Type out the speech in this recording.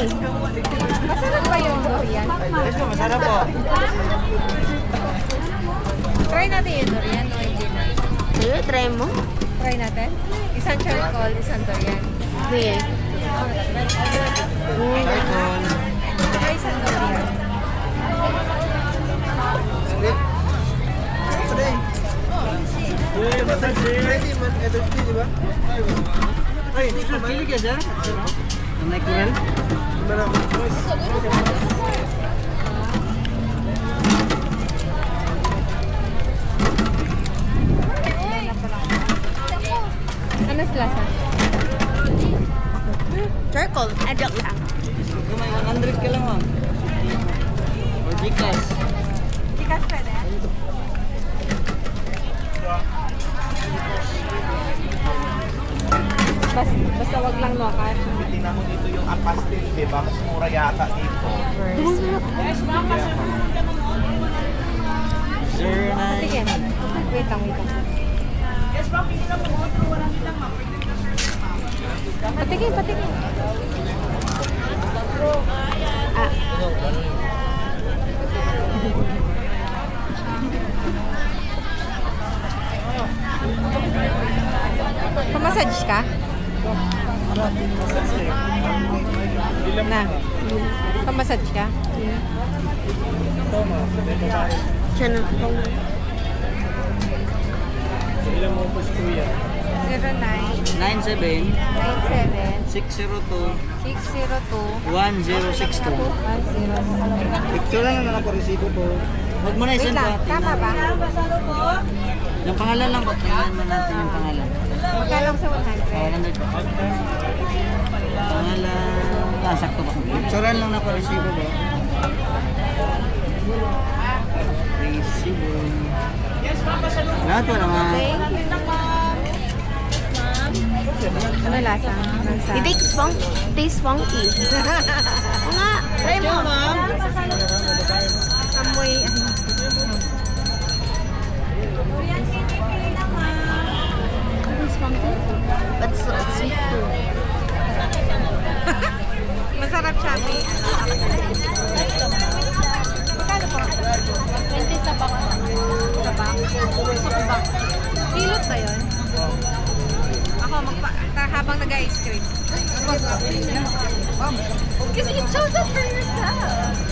Masarap ba yung durian? Yes po, masarap po. Try natin yung durian o hindi na? Sige, try mo. Try natin. Isang charcoal, isang durian. Sige. Charcoal. Saka isang durian. Ready man, di ba? Ay, pili ka dyan? Natural? Ano lasa? Circle. Joke lang. Kung may 100 ka lang, ma'am. Or Gcash. Chikas pwede? Basta wag lang local. Tingnan mo dito yung apastil, di ba? Mas mura yata dito. Sir, Sige. Wait lang. Patingin. Pamassage ka? Na. Pamassage ka? Siya na. 09 97 97 602 602 1062. 10. Picture lang na nakaparesibo po. Huwag mo na Wait isend lang, pa. tama ba? Yung pangalan lang po. Tingnan mo natin yung pangalan. Magkano sa 100? 100 po. Pangalan. Sakto ba? Picturean lang naparesibo ba? Resibo. Lahat po naman. Thank you. Ano lasa? It tastes funky. Oo nga. Try mo. Amoy. Tastes funky. But so sweet too. Masarap siya. Magkano po? 20 sa bak. Sa bak? Gusto ko bak. Kilot ba yun? Ako, habang nag-ice cream. Kasi you chose it for yourself.